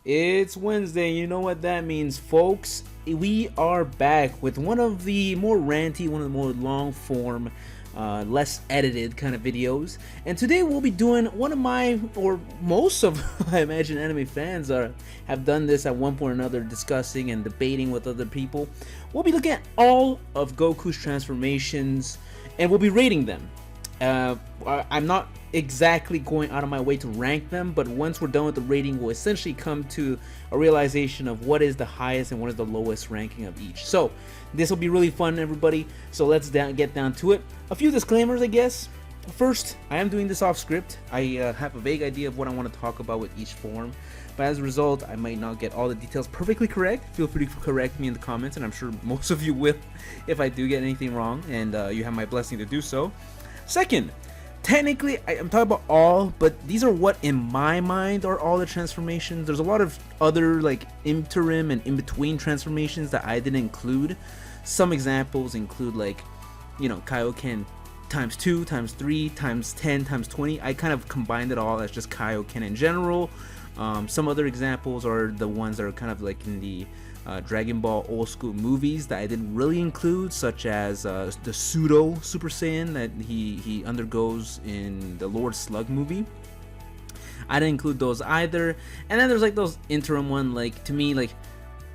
It's Wednesday, you know what that means, folks. We are back with one of the more ranty, one of the more long form, less edited kind of videos. And today we'll be doing one of my, or most of, I imagine, anime fans have done this at one point or another, discussing and debating with other people. We'll be looking at all of Goku's transformations, and we'll be rating them. I'm not exactly going out of my way to rank them, but once we're done with the rating, we'll essentially come to a realization of what is the highest and what is the lowest ranking of each. So this will be really fun, everybody. So let's get down to it. A few disclaimers, I guess. First, I am doing this off script. I have a vague idea of what I want to talk about with each form, but as a result, I might not get all the details perfectly correct. Feel free to correct me in the comments, and I'm sure most of you will if I do get anything wrong, and you have my blessing to do so. Second, technically, I'm talking about all, but these are what in my mind are all the transformations. There's a lot of other like interim and in-between transformations that I didn't include. Some examples include like, you know, Kaioken times 2, times 3, times 10, times 20. I kind of combined it all as just Kaioken in general. Some other examples are the ones that are kind of like in the Dragon Ball old school movies that I didn't really include, such as the pseudo Super Saiyan that he undergoes in the Lord Slug movie. I didn't include those either. And then there's like those interim one, like to me, like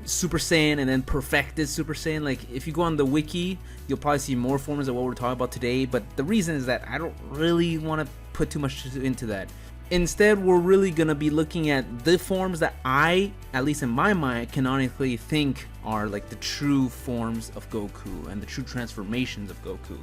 Super Saiyan and then perfected Super Saiyan. Like if you go on the wiki, you'll probably see more forms of what we're talking about today, but the reason is that I don't really want to put too much into that. Instead, we're really going to be looking at the forms that I, at least in my mind, canonically think are like the true forms of Goku and the true transformations of Goku.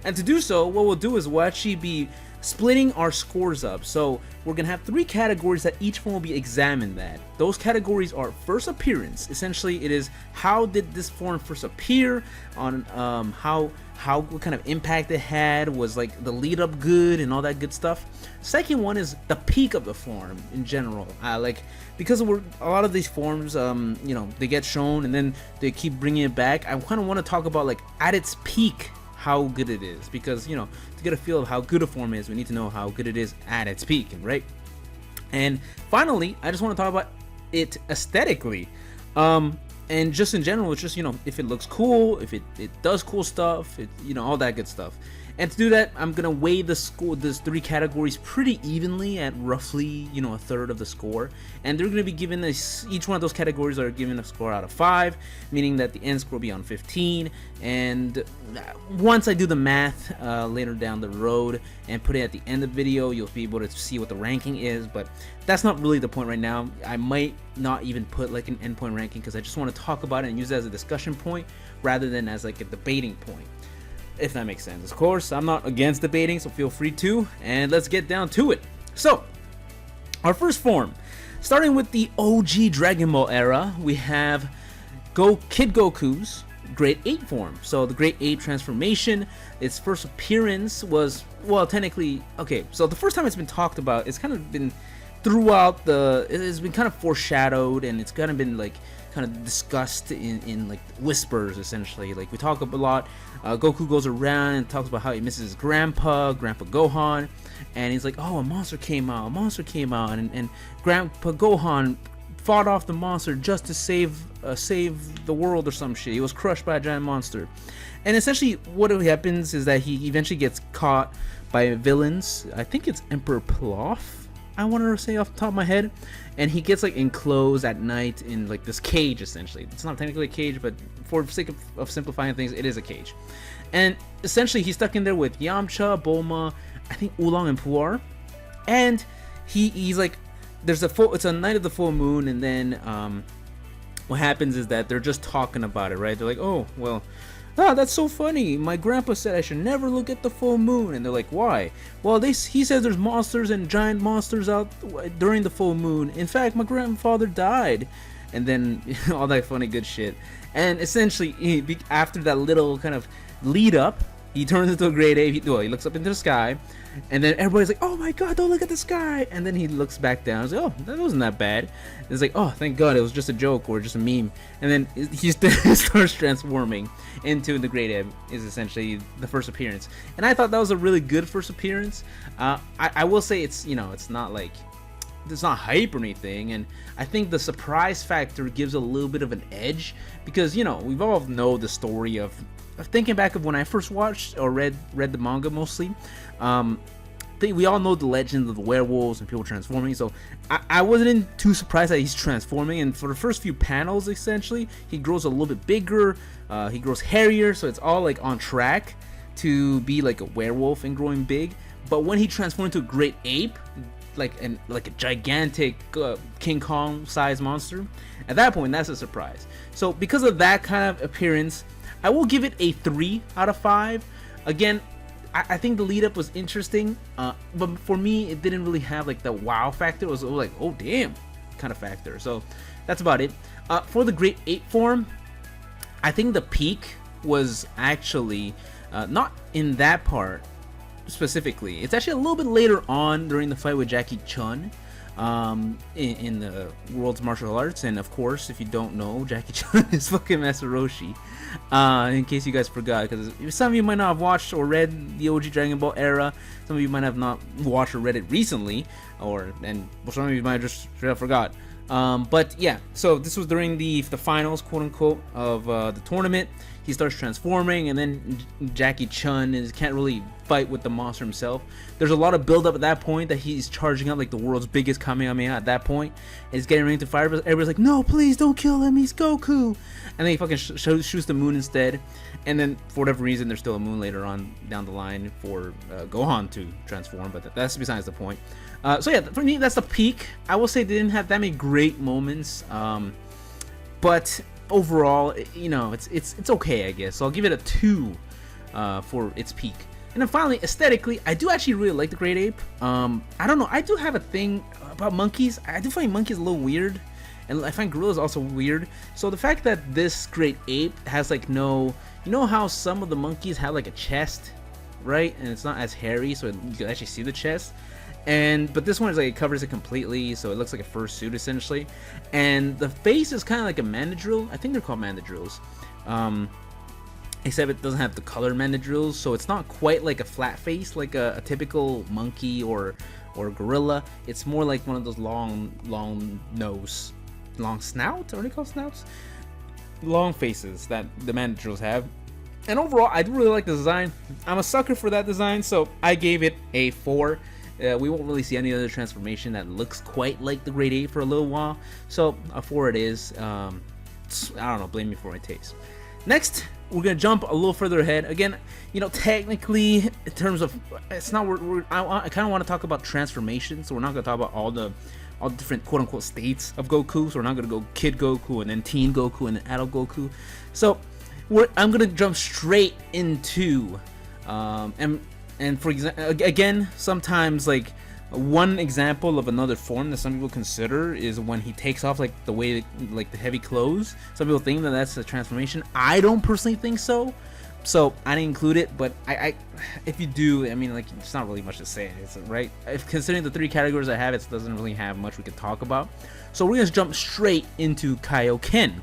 And to do so, what we'll do is we'll actually be splitting our scores up. So we're going to have 3 categories that each one will be examined at. Those categories are first appearance. Essentially, it is how did this form first appear, on what kind of impact it had, was like the lead up good and all that good stuff. Second one is the peak of the form in general. Like because a lot of these forms, you know, they get shown and then they keep bringing it back. I kind of want to talk about like at its peak how good it is, because you know, to get a feel of how good a form is, we need to know how good it is at its peak, right? And finally, I just want to talk about it aesthetically. And just in general, it's just, you know, if it looks cool, if it does cool stuff, you know, all that good stuff. And to do that, I'm gonna weigh these 3 categories pretty evenly at roughly, you know, a third of the score. And they're gonna be given each one of those categories are given a score out of 5, meaning that the end score will be on 15. And once I do the math later down the road and put it at the end of the video, you'll be able to see what the ranking is. But that's not really the point right now. I might not even put like an endpoint ranking, because I just want to talk about it and use it as a discussion point rather than as like a debating point, if that makes sense. Of course, I'm not against debating, so feel free to, and let's get down to it. So, our first form, starting with the OG Dragon Ball era, we have Kid Goku's Grade 8 form. So the Grade 8 transformation, its first appearance was, well, technically, okay, so the first time it's been talked about, it's kind of been throughout it's been kind of foreshadowed, and it's kind of been like kind of discussed in like whispers, essentially. Like we talk a lot, Goku goes around and talks about how he misses his grandpa Gohan, and he's like, oh, a monster came out, and Grandpa Gohan fought off the monster just to save the world or some shit. He was crushed by a giant monster. And essentially what happens is that he eventually gets caught by villains. I think it's Emperor Pilaf, I want to say off the top of my head, and he gets like enclosed at night in like this cage. Essentially, it's not technically a cage, but for the sake of simplifying things, it is a cage. And essentially, he's stuck in there with Yamcha, Bulma, I think Oolong and Puar, and he's like, it's a night of the full moon, and then what happens is that they're just talking about it, right? They're like, oh, well, that's so funny. My grandpa said I should never look at the full moon. And they're like, why? Well, he says there's monsters and giant monsters out during the full moon. In fact, my grandfather died. And then all that funny good shit. And essentially, after that little kind of lead up, he turns into a Grade 8. He looks up into the sky, and then everybody's like, oh my god, don't look at the sky. And then he looks back down. He's like, oh, that wasn't that bad. It's like, oh, thank god, it was just a joke or just a meme. And then he starts transforming into the Grade 8, is essentially the first appearance. And I thought that was a really good first appearance. I will say it's, you know, it's not like it's not hype or anything, and I think the surprise factor gives a little bit of an edge because we've all know the story of thinking back of when I first watched or read the manga mostly. We all know the legend of the werewolves and people transforming, so I wasn't too surprised that he's transforming. And for the first few panels, essentially, he grows a little bit bigger, he grows hairier, so it's all like on track to be like a werewolf and growing big. But when he transformed into a great ape, like a gigantic King Kong sized monster, at that point that's a surprise. So because of that kind of appearance, I will give it a 3 out of 5. Again, I think the lead up was interesting, but for me it didn't really have like the wow factor. It was like, oh damn kind of factor. So that's about it. For the great ape form, I think the peak was actually not in that part specifically. It's actually a little bit later on during the fight with Jackie Chun in the world's martial arts. And of course, if you don't know, Jackie Chun is fucking Master Roshi, in case you guys forgot, because some of you might not have watched or read the OG Dragon Ball era, some of you might have not watched or read it recently, and some of you might have just straight up forgot. But yeah, so this was during the finals, quote unquote, of the tournament. He starts transforming, and then Jackie Chun can't really fight with the monster himself. There's a lot of build up at that point that he's charging out like the world's biggest Kamehameha at that point, and he's getting ready to fire, but everybody's like, no, please don't kill him, he's Goku. And then he fucking shoots the moon instead, and then for whatever reason there's still a moon later on down the line for Gohan to transform, but that's besides the point. So yeah, for me that's the peak. I will say they didn't have that many great moments, but overall, it's okay, I guess. So I'll give it a 2 for its peak. And then finally, aesthetically, I do actually really like the Great Ape. I don't know, I do have a thing about monkeys. I do find monkeys a little weird, and I find gorillas also weird. So the fact that this Great Ape has like no, how some of the monkeys have like a chest, right? And it's not as hairy, so you can actually see the chest. But this one is like, it covers it completely, so it looks like a fursuit essentially. And the face is kind of like a mandrill. I think they're called mandrills, except it doesn't have the colored mandrills, so it's not quite like a flat face like a typical monkey or gorilla. It's more like one of those long nose, long snout. Are they called snouts? Long faces that the mandrills have. And overall, I do really like the design. I'm a sucker for that design, so I gave it a 4. We won't really see any other transformation that looks quite like the Great Ape for a little while, so a 4 it is. I don't know, blame me for my taste. Next, we're gonna jump a little further ahead. Again, technically, in terms of, it's not. I kind of want to talk about transformation, so we're not gonna talk about all the different quote unquote states of Goku. So we're not gonna go Kid Goku and then Teen Goku and then Adult Goku. So I'm gonna jump straight into and for example, again, sometimes like one example of another form that some people consider is when he takes off like the way, like the heavy clothes. Some people think that that's a transformation. I don't personally think so, so I didn't include it. But I if you do, I mean, like, it's not really much to say. It's right. If considering the 3 categories I have, it doesn't really have much we could talk about. So we're gonna jump straight into Kaioken.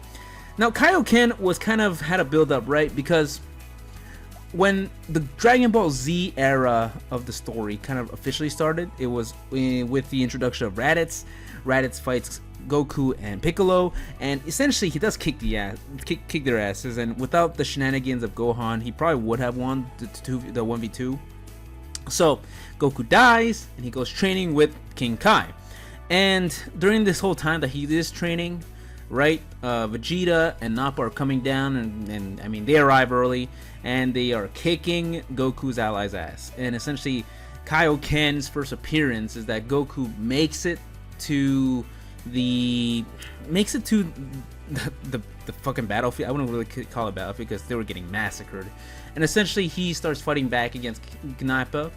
Now, Kaioken was kind of had a build up, right? Because when the Dragon Ball Z era of the story kind of officially started, it was with the introduction of Raditz. Raditz fights Goku and Piccolo, and essentially he does kick their asses. And without the shenanigans of Gohan, he probably would have won the 1v2. So Goku dies, and he goes training with King Kai. And during this whole time that he is training, right, Vegeta and Nappa are coming down, and I mean, they arrive early, and they are kicking Goku's allies' ass. And essentially, Kaioken's first appearance is that Goku makes it to the fucking battlefield. I wouldn't really call it battlefield because they were getting massacred. And essentially, he starts fighting back against Nappa,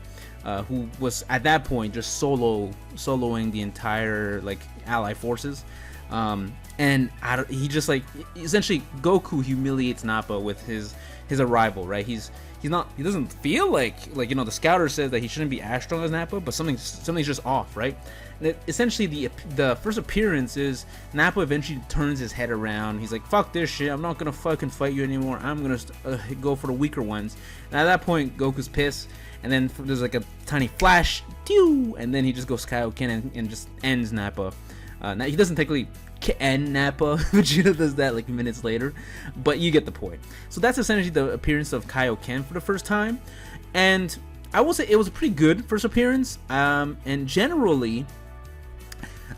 who was at that point just soloing the entire like ally forces. And he just like, essentially Goku humiliates Nappa with his arrival, right? He doesn't feel like the scouter says that he shouldn't be as strong as Nappa, but something's just off, right? And essentially, the first appearance is Nappa eventually turns his head around. He's like, "Fuck this shit! I'm not gonna fucking fight you anymore. I'm gonna go for the weaker ones." And at that point, Goku's pissed, and then there's like a tiny flash, and then he just goes Kaioken and just ends Nappa. Now he doesn't technically end Nappa. Vegeta does that like minutes later, but you get the point. So that's essentially the appearance of Kaioken for the first time, and I will say it was a pretty good first appearance. And generally,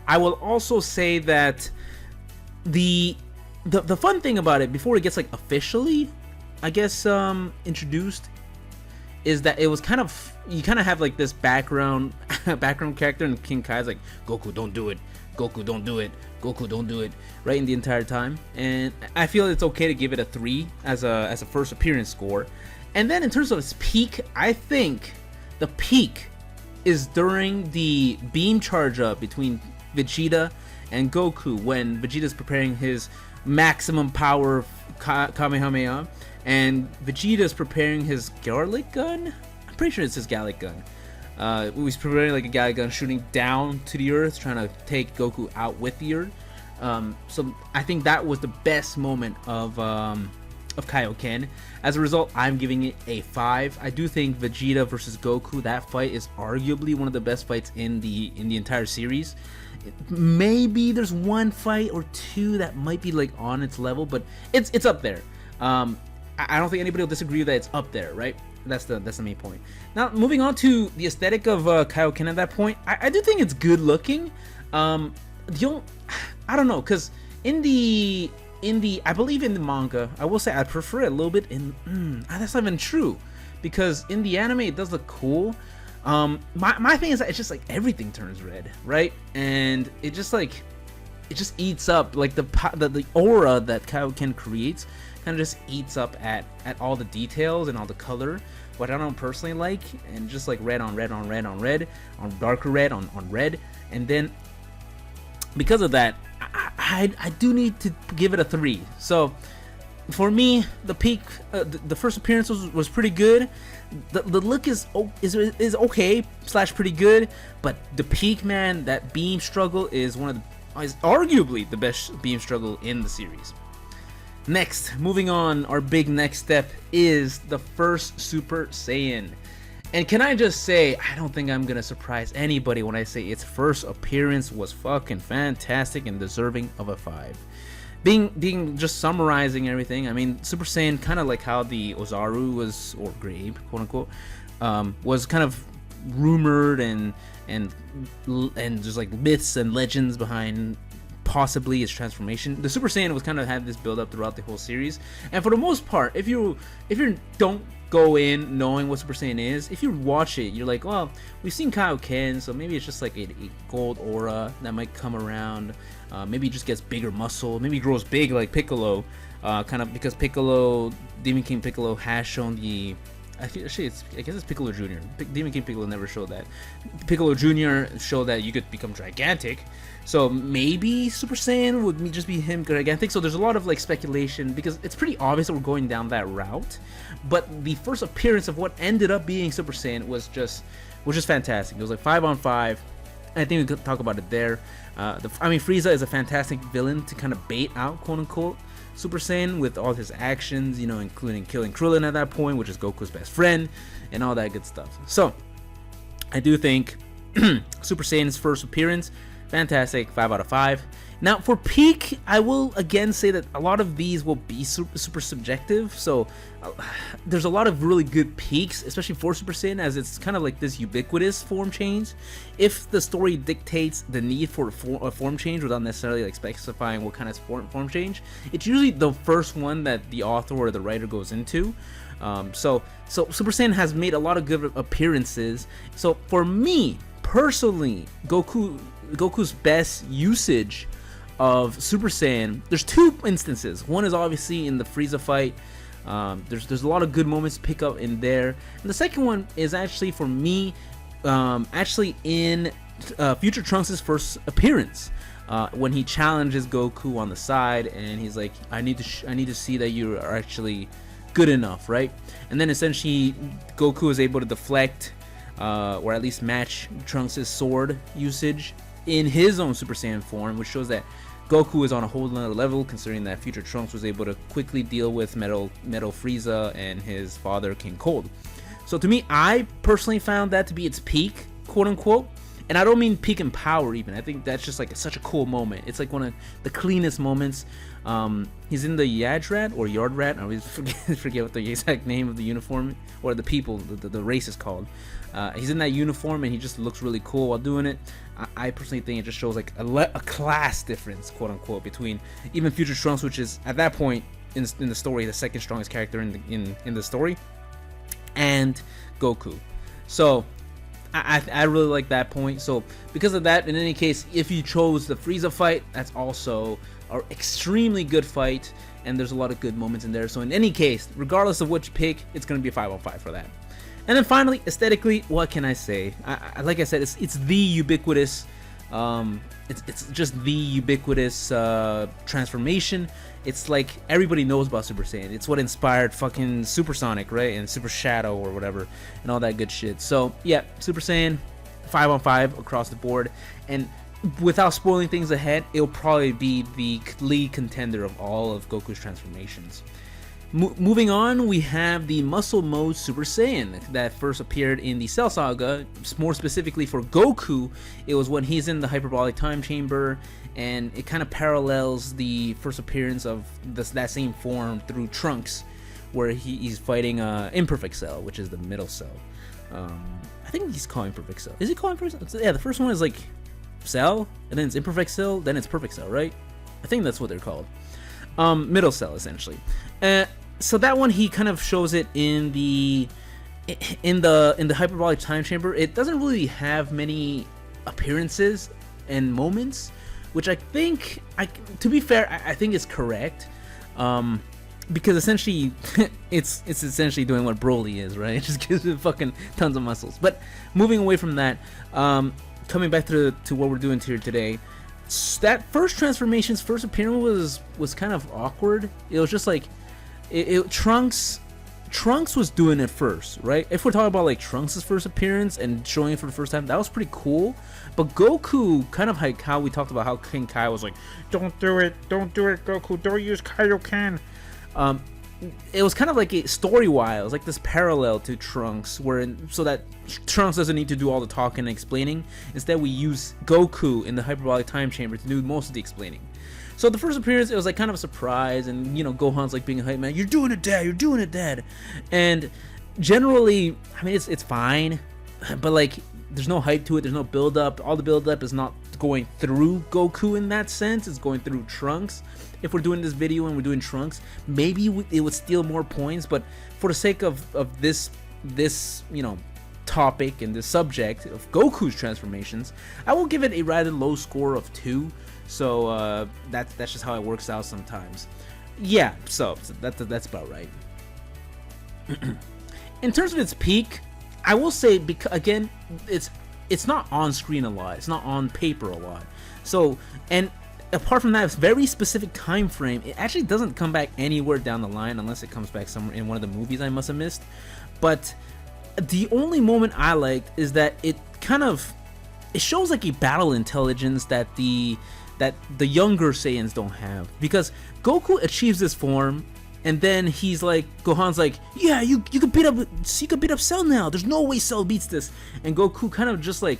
I will also say that the fun thing about it before it gets like officially, I guess, introduced, is that it was kind of, you kind of have like this background character, and King Kai's like, "Goku, don't do it. Goku, don't do it. Goku, don't do it," right, in the entire time. And I feel it's okay to give it a 3 as a first appearance score. And then in terms of its peak, I think the peak is during the beam charge up between Vegeta and Goku, when Vegeta's preparing his maximum power Kamehameha, and Vegeta's preparing his garlic gun. I'm pretty sure it's his garlic gun. He's preparing like a garlic gun, shooting down to the earth, trying to take Goku out with the earth. So I think that was the best moment of Kaioken. As a result, I'm giving it a 5. I do think Vegeta versus Goku, that fight is arguably one of the best fights in the entire series. Maybe there's one fight or two that might be like on its level, but it's up there. I don't think anybody will disagree that it's up there, right? That's the main point. Now, moving on to the aesthetic of Kaioken at that point, I do think it's good looking. I don't know, because in the I believe in the manga, I will say I prefer it a little bit in. That's not even true, because in the anime it does look cool. My thing is that it's just like everything turns red, right? And it just eats up like the aura that Kaioken creates. Kind of just eats up at all the details and all the color, what I don't personally like, and just like red on red on red on red on darker red on red. And then because of that, I do need to give it a 3. So for me, the peak, the first appearance was pretty good. The look is okay / pretty good, but the peak, man, that beam struggle is arguably the best beam struggle in the series. Next, moving on, our big next step is the first Super Saiyan. And can I just say, I don't think I'm gonna surprise anybody when I say its first appearance was fucking fantastic and deserving of a 5. Being just summarizing everything, I mean, Super Saiyan, kind of like how the Ozaru was, or Grabe, quote unquote, was kind of rumored and there's like myths and legends behind possibly its transformation. The Super Saiyan was kind of had this build up throughout the whole series, and for the most part, if you don't go in knowing what Super Saiyan is, if you watch it, you're like, well, we've seen Kaioken, so maybe it's just like a gold aura that might come around. Maybe it just gets bigger muscle, maybe it grows big like Piccolo, kind of, because Piccolo, Demon King Piccolo has shown the, I guess it's Piccolo Jr. Demon King Piccolo never showed that. Piccolo Jr. showed that you could become gigantic. So maybe Super Saiyan would just be him gigantic. So there's a lot of like speculation, because it's pretty obvious that we're going down that route. But the first appearance of what ended up being Super Saiyan was just fantastic. It was like 5 on 5. I think we could talk about it there. Frieza is a fantastic villain to kind of bait out, quote unquote, Super Saiyan with all his actions, you know, including killing Krillin at that point, which is Goku's best friend, and all that good stuff. So I do think Super Saiyan's first appearance, fantastic, 5 out of 5. Now for peak, I will again say that a lot of these will be super subjective. So there's a lot of really good peaks, especially for Super Saiyan, as it's kind of like this ubiquitous form change. If the story dictates the need for a form change without necessarily like specifying what kind of form change, it's usually the first one that the author or the writer goes into. So Super Saiyan has made a lot of good appearances. So for me personally, Goku's best usage of Super Saiyan, there's 2 instances. One is obviously in the Frieza fight. There's a lot of good moments to pick up in there, and the second one is actually for me, actually in Future Trunks' first appearance, when he challenges Goku on the side, and he's like, I need to see that you are actually good enough, right? And then essentially Goku is able to deflect, or at least match Trunks' sword usage in his own Super Saiyan form, which shows that Goku is on a whole nother level, considering that future Trunks was able to quickly deal with Metal Frieza and his father King Cold. So to me, I personally found that to be its peak, quote unquote. And I don't mean peak in power even. I think that's just like such a cool moment. It's like one of the cleanest moments. He's in the Yardrat or Yardrat. I always forget what the exact name of the uniform or the people, the race is called. He's in that uniform and he just looks really cool while doing it. I personally think it just shows like a class difference, quote unquote, between even Future Trunks, which is at that point in the story the second strongest character in the story, and Goku. So I really like that point. So because of that, in any case, if you chose the Frieza fight, that's also an extremely good fight, and there's a lot of good moments in there. So in any case, regardless of what you pick, it's going to be a 5-on-5 for that. And then finally, aesthetically, what can I say? Like I said, it's the ubiquitous, it's just the ubiquitous transformation. It's like everybody knows about Super Saiyan. It's what inspired fucking Supersonic, right? And Super Shadow or whatever, and all that good shit. So yeah, Super Saiyan, 5-on-5 across the board. And without spoiling things ahead, it'll probably be the lead contender of all of Goku's transformations. Moving on, we have the Muscle Mode Super Saiyan that first appeared in the Cell Saga. More specifically for Goku, it was when he's in the Hyperbolic Time Chamber, and it kind of parallels the first appearance of that same form through Trunks, where he's fighting Imperfect Cell, which is the middle cell. I think he's calling Perfect Cell. Is he calling Perfect Cell? Yeah, the first one is like Cell, and then it's Imperfect Cell, then it's Perfect Cell, right? I think that's what they're called. Middle cell, essentially. So that one, he kind of shows it in the Hyperbolic Time Chamber. It doesn't really have many appearances and moments, which I think, to be fair, I think is correct. Because essentially, it's essentially doing what Broly is, right? It just gives it fucking tons of muscles. But moving away from that, coming back to what we're doing here today, that first transformation's first appearance was kind of awkward. It was just like Trunks was doing it first, right? If we're talking about like Trunks' first appearance and showing it for the first time, that was pretty cool. But Goku, kind of like how we talked about how King Kai was like, don't do it, Goku, don't use Kaioken. It was kind of like story-wise, it was like this parallel to Trunks, so that Trunks doesn't need to do all the talking and explaining. Instead, we use Goku in the Hyperbolic Time Chamber to do most of the explaining. So the first appearance, it was like kind of a surprise, and Gohan's like being a hype man. You're doing it, Dad. And generally, I mean, it's fine, but like there's no hype to it. There's no build up. All the build up is not going through Goku in that sense. It's going through Trunks. If we're doing this video and we're doing Trunks, maybe it would steal more points. But for the sake of this topic and this subject of Goku's transformations, I will give it a rather low score of 2. So that's just how it works out sometimes. Yeah, so that's about right. In terms of its peak, I will say, because again, it's not on screen a lot. It's not on paper a lot. So, and apart from that, it's very specific time frame. It actually doesn't come back anywhere down the line unless it comes back somewhere in one of the movies I must have missed. But the only moment I liked is that it shows like a battle intelligence that the younger Saiyans don't have, because Goku achieves this form, and then Gohan's like, yeah, you could beat up Cell now. There's no way Cell beats this. And Goku kind of just like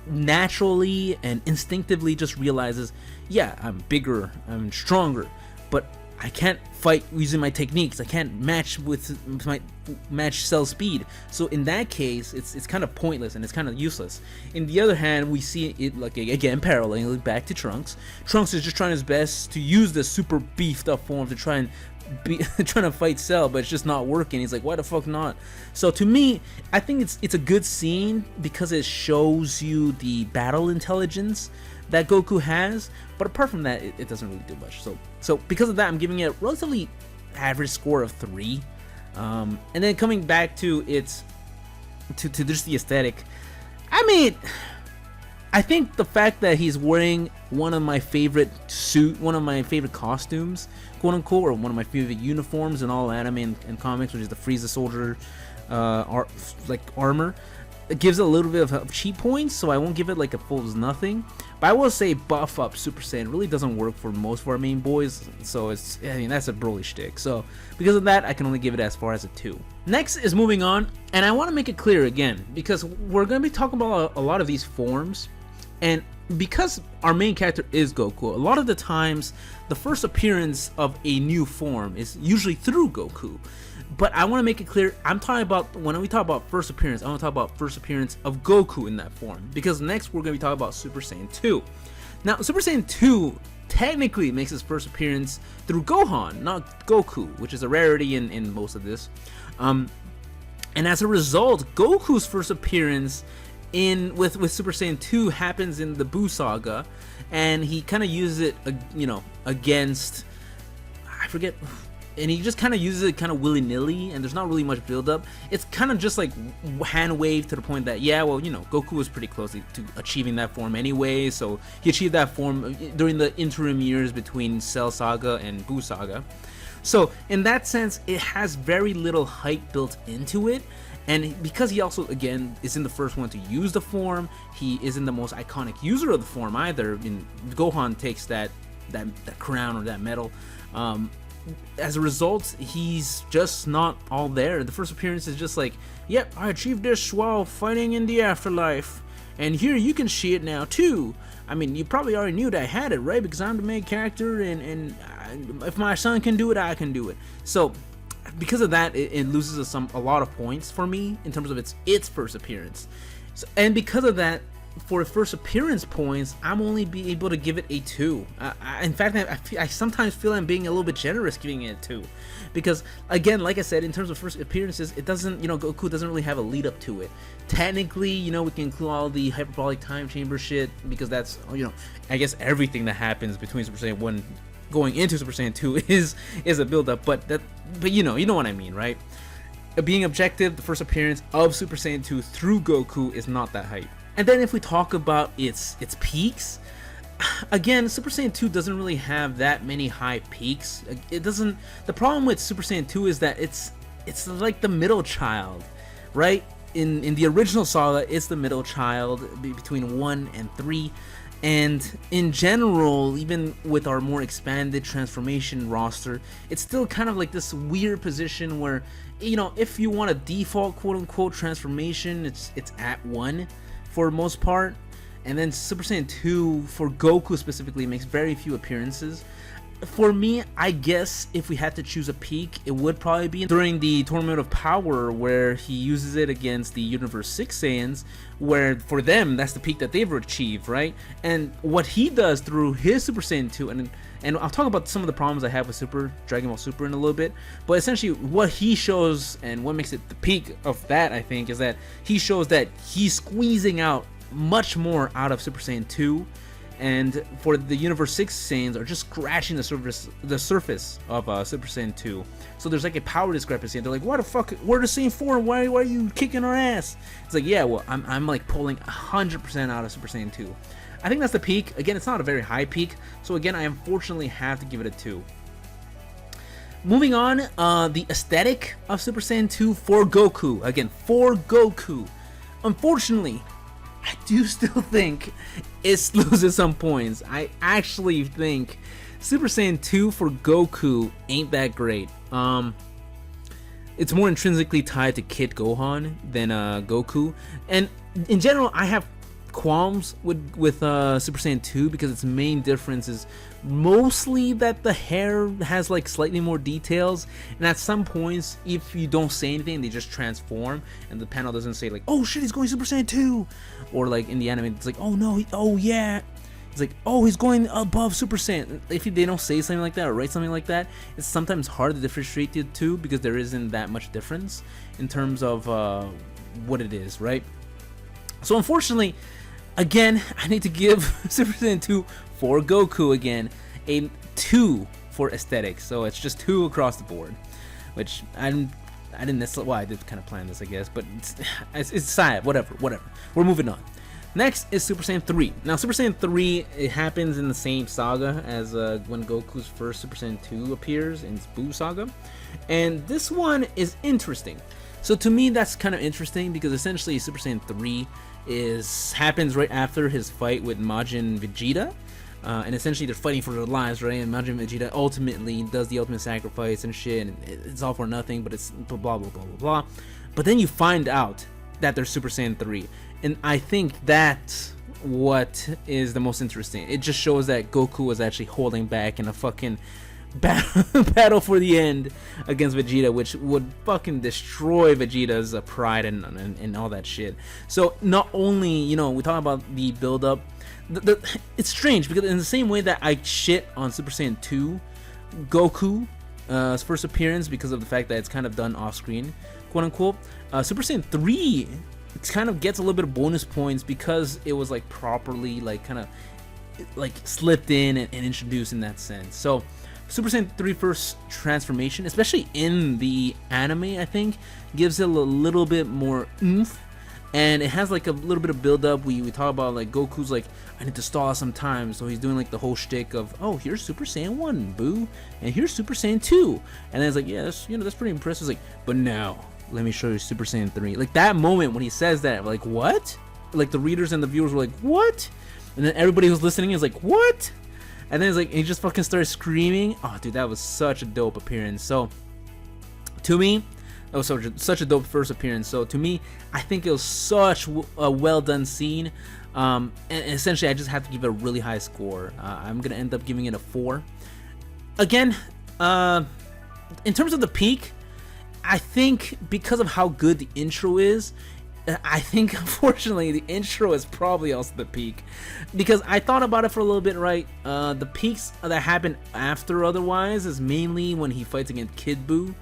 naturally and instinctively just realizes, yeah, I'm bigger, I'm stronger, but I can't fight using my techniques. I can't match Cell's speed. So in that case, it's kind of pointless and it's kind of useless. In the other hand, we see it like again paralleling back to Trunks. Trunks is just trying his best to use the super beefed up form to trying to fight Cell, but it's just not working. He's like, why the fuck not? So to me, I think it's a good scene because it shows you the battle intelligence that Goku has, but apart from that, it doesn't really do much. So because of that, I'm giving it a relatively average score of 3. And then coming back to just the aesthetic, I mean, I think the fact that he's wearing one of my favorite costumes, quote unquote, or one of my favorite uniforms in all anime and comics, which is the Frieza soldier armor. it gives a little bit of cheat points, so I won't give it like a full nothing. But I will say buff up Super Saiyan really doesn't work for most of our main boys, so I mean that's a Broly shtick. So because of that, I can only give it as far as a 2. Next is moving on, and I want to make it clear again because we're going to be talking about a lot of these forms, and because our main character is Goku, a lot of the times the first appearance of a new form is usually through Goku. But I want to make it clear, I'm talking about, when we talk about first appearance, I want to talk about first appearance of Goku in that form. Because next we're going to be talking about Super Saiyan 2. Now, Super Saiyan 2 technically makes its first appearance through Gohan, not Goku, which is a rarity in most of this. And as a result, Goku's first appearance with Super Saiyan 2 happens in the Buu saga, and he kind of uses it, against, I forget. And he just kind of uses it kind of willy-nilly, and there's not really much build-up. It's kind of just like hand-waved to the point that, yeah, well, Goku was pretty close to achieving that form anyway, so he achieved that form during the interim years between Cell Saga and Buu Saga. So, in that sense, it has very little hype built into it, and because he also, again, isn't the first one to use the form, he isn't the most iconic user of the form either. Gohan takes that crown or that medal. As a result, he's just not all there. The first appearance is just like, yep, I achieved this while fighting in the afterlife, and here you can see it now too. I mean, you probably already knew that I had it, right? Because I'm the main character, and if my son can do it, I can do it. So because of that, it loses a lot of points for me in terms of its first appearance. So, and because of that, for first appearance points, I'm only be able to give it a 2. In fact, I sometimes feel I'm being a little bit generous giving it a 2, because again, like I said, in terms of first appearances, it doesn't, Goku doesn't really have a lead up to it. Technically, we can include all the hyperbolic time chamber shit, because that's, I guess everything that happens between Super Saiyan 1 going into Super Saiyan 2 is a build up, but you know what I mean, right? Being objective, the first appearance of Super Saiyan 2 through Goku is not that hype. And then if we talk about its peaks, again, Super Saiyan 2 doesn't really have that many high peaks. It doesn't. The problem with Super Saiyan 2 is that it's like the middle child, right? In the original saga, it's the middle child between 1 and 3. And in general, even with our more expanded transformation roster, it's still kind of like this weird position where, if you want a default quote-unquote transformation, it's at 1 for the most part, and then Super Saiyan 2 for Goku specifically makes very few appearances. For me, I guess if we had to choose a peak, it would probably be during the Tournament of Power, where he uses it against the Universe 6 Saiyans, where for them that's the peak that they've achieved, right? And what he does through his Super Saiyan 2, and I'll talk about some of the problems I have with Dragon Ball Super in a little bit, but essentially what he shows and what makes it the peak of that, I think, is that he shows that he's squeezing out much more out of Super Saiyan 2, and for the Universe 6 Saiyans are just scratching the surface of Super Saiyan 2. So there's like a power discrepancy, and they're like, "What the fuck? We're the same form. Why are you kicking our ass?" It's like, yeah, well, I'm like pulling 100% out of Super Saiyan 2. I think that's the peak. Again, it's not a very high peak, so again, I unfortunately have to give it a 2. Moving on, the aesthetic of Super Saiyan 2 for Goku. Again, for Goku. Unfortunately, I do still think it loses some points. I actually think Super Saiyan 2 for Goku ain't that great. It's more intrinsically tied to Kid Gohan than Goku. And in general, I have qualms with Super Saiyan 2 because its main difference is mostly that the hair has like slightly more details, and at some points if you don't say anything they just transform and the panel doesn't say like, oh shit, he's going Super Saiyan 2, or like in the anime it's like, oh no, oh yeah, it's like, oh, he's going above Super Saiyan. If they don't say something like that or write something like that, it's sometimes hard to differentiate the two because there isn't that much difference in terms of what it is, right? So unfortunately, again, I need to give Super Saiyan 2 for Goku again a 2 for aesthetics. So it's just 2 across the board, which I didn't necessarily, well, I did kind of plan this, I guess, but it's sad, whatever. We're moving on. Next is Super Saiyan 3. Now, Super Saiyan 3, it happens in the same saga as when Goku's first Super Saiyan 2 appears in Buu Saga. And this one is interesting So to me, that's kind of interesting because essentially Super Saiyan 3 happens right after his fight with Majin Vegeta. And essentially they're fighting for their lives, right? And Majin Vegeta ultimately does the ultimate sacrifice and shit, and it's all for nothing, but it's blah blah blah blah blah. But then you find out that they're Super Saiyan 3, and I think that's what is the most interesting. It just shows that Goku was actually holding back in a fucking battle for the end against Vegeta, which would fucking destroy Vegeta's pride and all that shit. So not only, you know, we talk about the build up, it's strange because in the same way that I shit on Super Saiyan 2 Goku his first appearance because of the fact that it's kind of done off screen, quote unquote, Super Saiyan 3 it kind of gets a little bit of bonus points because it was like properly like kind of like slipped in and introduced in that sense. So Super Saiyan 3 first transformation, especially in the anime, I think gives it a little bit more oomph, and it has like a little bit of build up. We talk about like Goku's like, I need to stall some time, so he's doing like the whole shtick of, oh, here's Super Saiyan 1, boo, and here's Super Saiyan 2, and then it's like, yeah, that's, you know, that's pretty impressive. It's like, but now let me show you Super Saiyan 3. Like that moment when he says that, like, what? Like the readers and the viewers were like, what? And then everybody who's listening is like, what? And then it's like he just fucking starts screaming. Oh, dude, that was such a dope appearance. So to me, that was such a dope first appearance. So to me, I think it was such a well done scene. And essentially, I just have to give it a really high score. I'm gonna end up giving it a 4. Again, in terms of the peak, I think because of how good the intro is, I think unfortunately the intro is probably also the peak, because I thought about it for a little bit, right? The peaks that happen after otherwise is mainly when he fights against Kid Buu,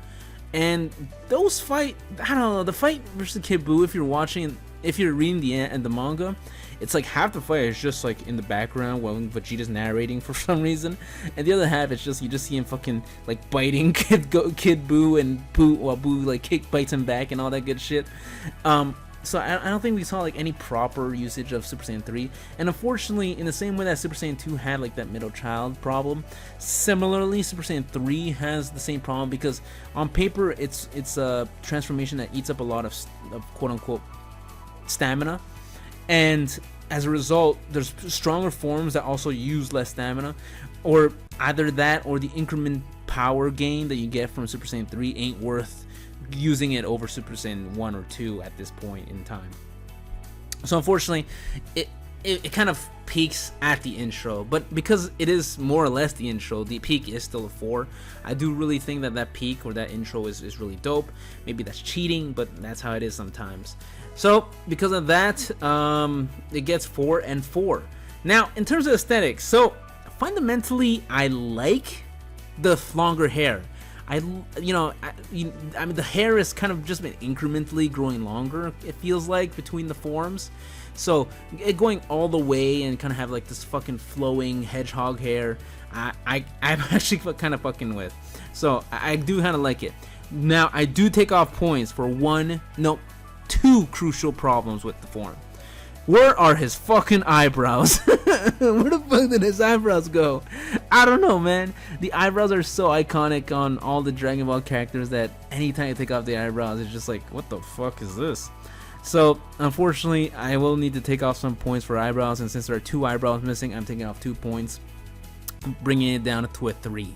and those I don't know, the fight versus Kid Buu, if you're watching, if you're reading the manga, it's like half the fight is just like in the background while Vegeta's narrating for some reason, and the other half it's just you just see him fucking like biting Kid Buu, and Buu like bites him back and all that good shit. So I don't think we saw like any proper usage of Super Saiyan 3, and unfortunately, in the same way that Super Saiyan 2 had like that middle child problem, similarly Super Saiyan 3 has the same problem, because on paper it's a transformation that eats up a lot of quote unquote stamina, and as a result there's stronger forms that also use less stamina, or either that or the increment power gain that you get from Super Saiyan 3 ain't worth using it over Super Saiyan 1 or 2 at this point in time. So unfortunately it kind of peaks at the intro, but because it is more or less the intro, the peak is still a 4. I do really think that peak or that intro is really dope. Maybe that's cheating, but that's how it is sometimes. So because of that, it gets 4 and 4. Now in terms of aesthetics, so fundamentally I like the longer hair. I mean, the hair has kind of just been incrementally growing longer, it feels like, between the forms. So it going all the way and kind of have like this fucking flowing hedgehog hair, I'm actually kind of fucking with. So I do kind of like it. Now I do take off points for two crucial problems with the form. Where are his fucking eyebrows? Where the fuck did his eyebrows go? I don't know, man. The eyebrows are so iconic on all the Dragon Ball characters that anytime you take off the eyebrows, it's just like, what the fuck is this? So, unfortunately, I will need to take off some points for eyebrows, and since there are 2 eyebrows missing, I'm taking off 2 points, bringing it down to a 3.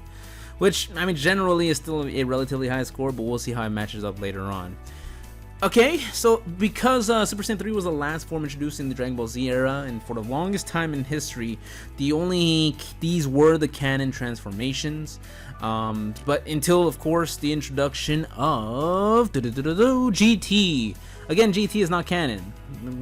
Which, I mean, generally is still a relatively high score, but we'll see how it matches up later on. Okay, so because Super Saiyan 3 was the last form introduced in the Dragon Ball Z era, and for the longest time in history, these were the canon transformations. But until, of course, the introduction of GT. Again, GT is not canon,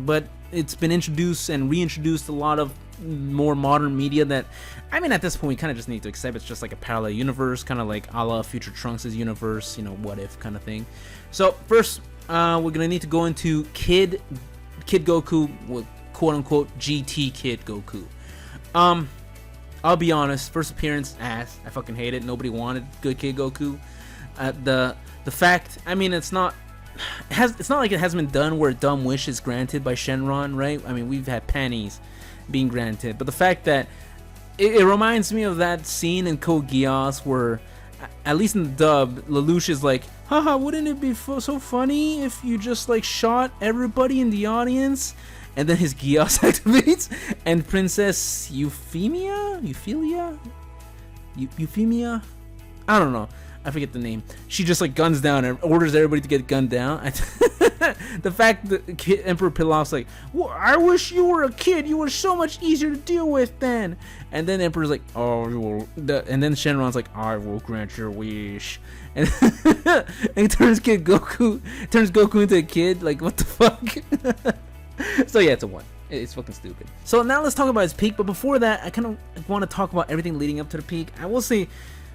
but it's been introduced and reintroduced a lot of more modern media that, I mean, at this point we kind of just need to accept it's just like a parallel universe, kind of like a la Future Trunks' universe, you know, what if kind of thing. So first, we're gonna need to go into Kid Goku, with quote unquote GT Kid Goku. I'll be honest, first appearance, ass. I fucking hate it. Nobody wanted good Kid Goku. The fact, I mean, it's not like it hasn't been done where a dumb wish is granted by Shenron, right? I mean, we've had panties being granted, but the fact that it reminds me of that scene in Code Geass where, at least in the dub, Lelouch is like, haha, wouldn't it be so funny if you just like shot everybody in the audience? And then his Geass activates, and Princess Euphemia, I don't know, I forget the name. She just like guns down and orders everybody to get gunned down. The fact that Emperor Pilaf's like, well, I wish you were a kid. You were so much easier to deal with then. And then Emperor's like, oh, and then Shenron's like, I will grant your wish. And, and he turns Goku into a kid. Like, what the fuck? So yeah, it's a 1. It's fucking stupid. So now let's talk about his peak. But before that, I kind of want to talk about everything leading up to the peak. I will say,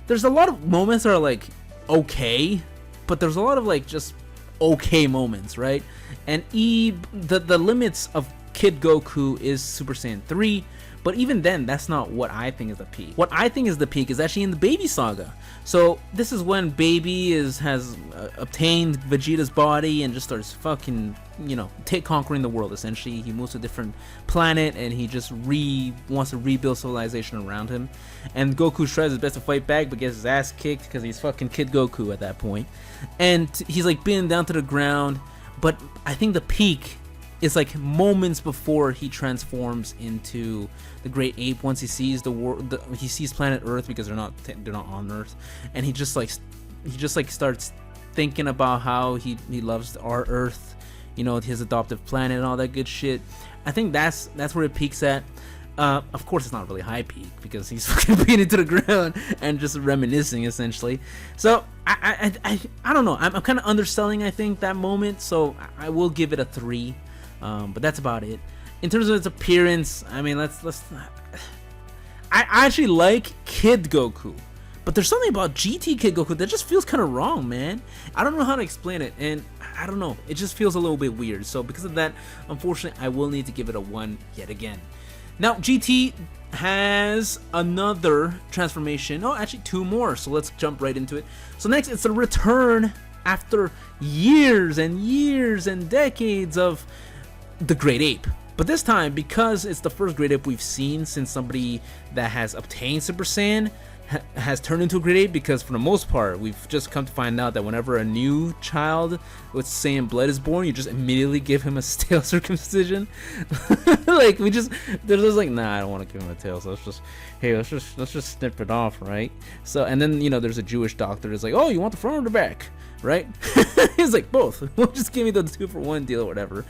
there's a lot of moments that are like okay, but there's a lot of like just okay moments, right? And the limits of Kid Goku is Super Saiyan 3, but even then, that's not what I think is the peak. What I think is the peak is actually in the Baby Saga. So this is when Baby has obtained Vegeta's body and just starts fucking, you know, conquering the world. Essentially, he moves to a different planet and he just wants to rebuild civilization around him. And Goku tries his best to fight back, but gets his ass kicked because he's fucking Kid Goku at that point. And he's like being down to the ground. But I think the peak is like moments before he transforms into the Great Ape. Once he sees the world, he sees planet Earth, because they're not on Earth, and he just starts thinking about how he loves our Earth, you know, his adoptive planet and all that good shit. I think that's where it peaks at. Of course, it's not really high peak because he's fucking beating to the ground and just reminiscing essentially. So I don't know. I'm kind of underselling, I think, that moment. So I will give it a 3. But that's about it. In terms of its appearance, I mean, I actually like Kid Goku, but there's something about GT Kid Goku that just feels kind of wrong, man. I don't know how to explain it, and I don't know. It just feels a little bit weird. So because of that, unfortunately, I will need to give it a 1 yet again. Now, GT has another transformation. Oh, actually 2 more. So let's jump right into it. So next, it's a return after years and years and decades of the Great Ape. But this time, because it's the first Great Ape we've seen since somebody that has obtained Super Saiyan has turned into a Great Ape, because for the most part, we've just come to find out that whenever a new child with Saiyan blood is born, you just immediately give him a tail circumcision. Like, they're just like, nah, I don't want to give him a tail, so let's just snip it off, right? So, and then, you know, there's a Jewish doctor that's like, oh, you want the front or the back? Right? He's like, both. We'll just give me the 2-for-1 deal or whatever,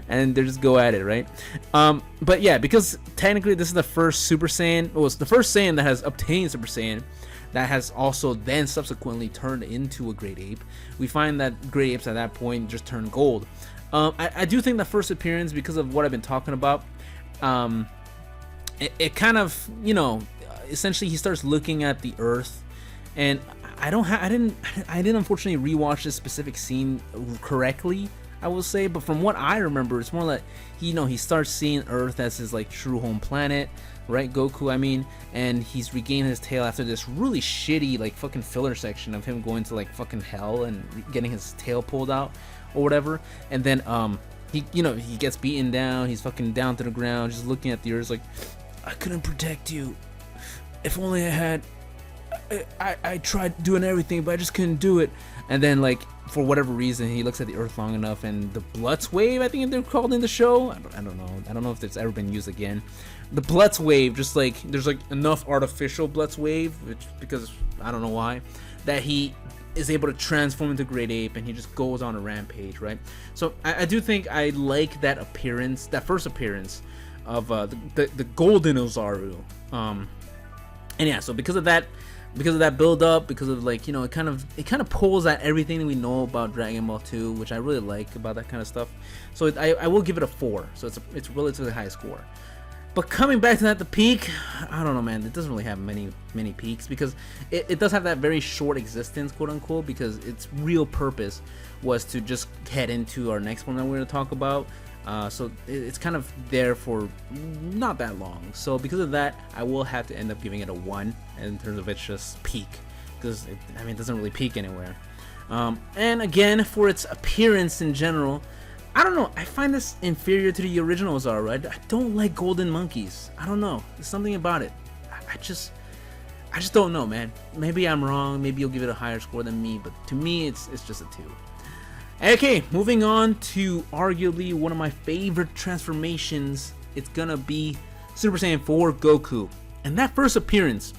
and they just go at it, right? But yeah, because technically this is the first Super Saiyan. Well, it's the first Saiyan that has obtained Super Saiyan that has also then subsequently turned into a Great Ape. We find that Great Apes at that point just turn gold. I do think the first appearance, because of what I've been talking about, it kind of, you know, essentially he starts looking at the Earth, and I didn't unfortunately rewatch this specific scene correctly, I will say, but from what I remember, it's more like he starts seeing Earth as his like true home planet, right? Goku, I mean, and he's regained his tail after this really shitty like fucking filler section of him going to like fucking hell and getting his tail pulled out or whatever, and then he gets beaten down, he's fucking down to the ground, just looking at the Earth like, I couldn't protect you. If only I had. I tried doing everything, but I just couldn't do it. And then, like, for whatever reason, he looks at the Earth long enough, and the Blutz Wave, I think they're called in the show. I don't know. I don't know if it's ever been used again. The Blutz Wave, just like there's like enough artificial Blutz Wave, because I don't know why, that he is able to transform into Great Ape, and he just goes on a rampage, right? So I do think I like that appearance, that first appearance of the Golden Ozaru. And yeah, so because of that build up, because of like, you know, it kind of pulls at everything we know about Dragon Ball 2, which I really like about that kind of stuff. So I will give it a 4. So it's a relatively high score. But coming back to that, the peak, I don't know, man. It doesn't really have many peaks, because it does have that very short existence, quote unquote, because its real purpose was to just head into our next one that we're going to talk about. So it's kind of there for not that long. So because of that, I will have to end up giving it a 1 in terms of its just peak, because it doesn't really peak anywhere. And again, for its appearance in general, I don't know, I find this inferior to the original Ozaru. I don't like golden monkeys. I don't know, there's something about it. I just don't know, man. Maybe I'm wrong. Maybe you'll give it a higher score than me, but to me, it's just a 2. Okay, moving on to arguably one of my favorite transformations. It's gonna be Super Saiyan 4 Goku. And that first appearance,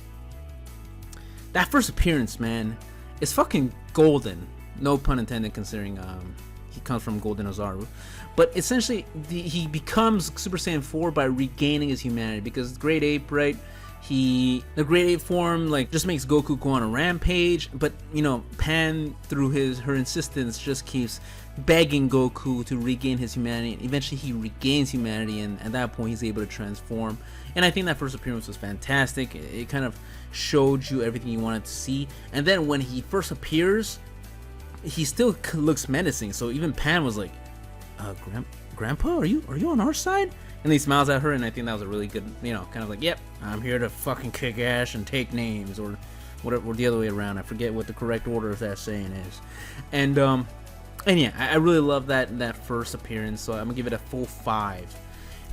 man, is fucking golden. No pun intended, considering he comes from Golden Ozaru. But essentially, he becomes Super Saiyan 4 by regaining his humanity, because Great Ape, right? The Great Ape form like just makes Goku go on a rampage, but you know, Pan through her insistence just keeps begging Goku to regain his humanity, and eventually he regains humanity, and at that point he's able to transform. And I think that first appearance was fantastic. It kind of showed you everything you wanted to see. And then when he first appears, he still looks menacing, so even Pan was like, Grandpa, are you on our side? And he smiles at her, and I think that was a really good, you know, kind of like, yep, I'm here to fucking kick ass and take names, or whatever, or the other way around. I forget what the correct order of that saying is. And yeah, I really love that first appearance, so I'm gonna give it a full 5.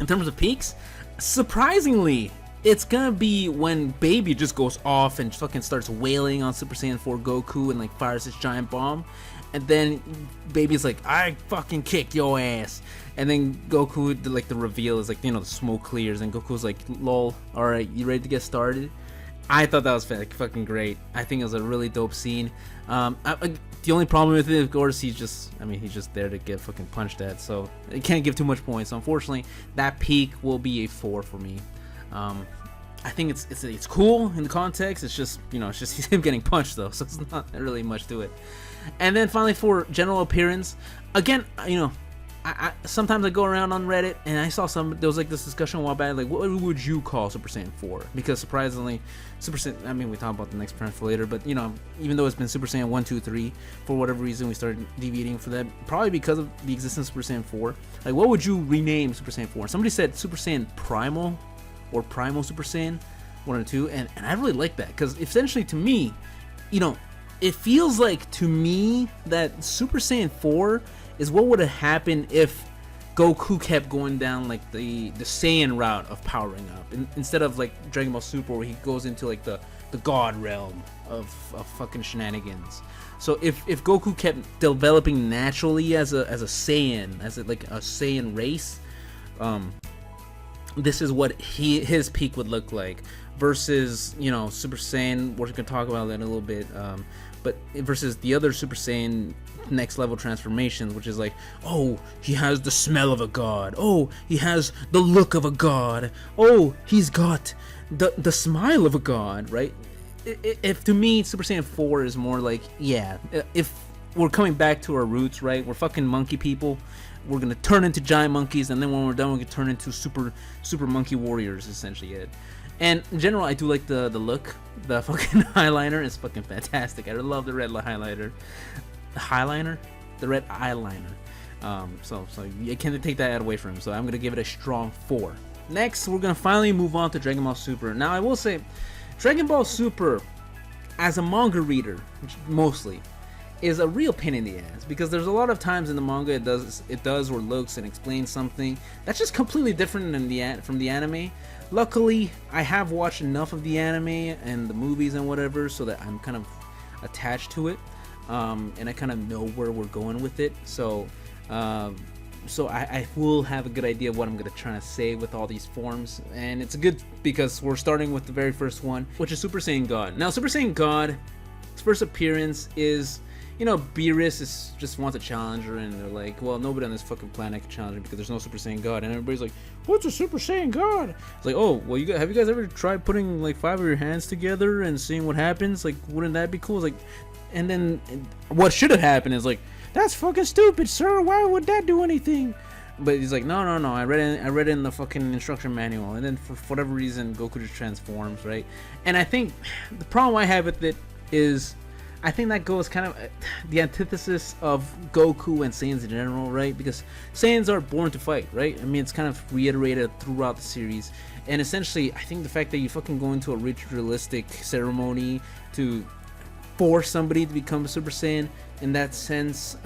In terms of peaks, surprisingly, it's gonna be when Baby just goes off and fucking starts wailing on Super Saiyan 4 Goku and like fires his giant bomb. And then Baby's like, I fucking kick your ass. And then Goku, like, the reveal is like, you know, the smoke clears, and Goku's like, lol, alright, you ready to get started? I thought that was fucking great. I think it was a really dope scene. The only problem with it, of course, he's just there to get fucking punched at, so it can't give too much points. So unfortunately, that peak will be a 4 for me. I think it's cool in the context. It's just, you know, it's just him getting punched though, so it's not really much to it. And then finally, for general appearance, again, you know, I sometimes I go around on Reddit and I saw there was like this discussion a while back, like, what would you call Super Saiyan 4? Because surprisingly, Super Saiyan, I mean, we talk about the next friend for later, but you know, even though it's been Super Saiyan 1, 2, 3, for whatever reason we started deviating for that, probably because of the existence of Super Saiyan 4. Like, what would you rename Super Saiyan 4? Somebody said Super Saiyan Primal, or Primal Super Saiyan 1 or 2, and I really like that, because essentially to me, you know, it feels like to me that Super Saiyan 4 is what would have happened if Goku kept going down like the Saiyan route of powering up, instead of like Dragon Ball Super, where he goes into like the God realm of fucking shenanigans. So if Goku kept developing naturally as a Saiyan, like a Saiyan race, this is what his peak would look like, versus, you know, Super Saiyan, we're gonna talk about that in a little bit, but versus the other Super Saiyan next level transformations, which is like, oh, he has the smell of a god, oh, he has the look of a god, oh, he's got the smile of a god, right? If to me, Super Saiyan 4 is more like, yeah, if we're coming back to our roots, right? We're fucking monkey people. We're gonna turn into giant monkeys, and then when we're done, we're gonna turn into super monkey warriors, essentially it. And in general, I do like the look. The fucking eyeliner is fucking fantastic. I love the red highlighter. The red eyeliner. So you can't take that away from him. So I'm gonna give it a strong 4. Next, we're gonna finally move on to Dragon Ball Super. Now, I will say, Dragon Ball Super, as a manga reader, mostly, is a real pain in the ass, because there's a lot of times in the manga it does or looks and explains something that's just completely different from the anime. Luckily, I have watched enough of the anime and the movies and whatever, so that I'm kind of attached to it, and I kind of know where we're going with it. So I will have a good idea of what I'm going to try to say with all these forms, and it's good because we're starting with the very first one, which is Super Saiyan God. Now, Super Saiyan God, its first appearance is, you know, Beerus just wants a challenger, and they're like, well, nobody on this fucking planet can challenge him because there's no Super Saiyan God. And everybody's like, what's a Super Saiyan God? It's like, oh, well, have you guys ever tried putting like 5 of your hands together and seeing what happens? Like, wouldn't that be cool? It's like, and then what should have happened is like, that's fucking stupid, sir. Why would that do anything? But he's like, no. I read it in the fucking instruction manual. And then for whatever reason, Goku just transforms, right? And I think the problem I have with it is, I think that goes kind of the antithesis of Goku and Saiyans in general, right? Because Saiyans are born to fight, right? I mean, it's kind of reiterated throughout the series. And essentially, I think the fact that you fucking go into a ritualistic ceremony to force somebody to become a Super Saiyan, in that sense,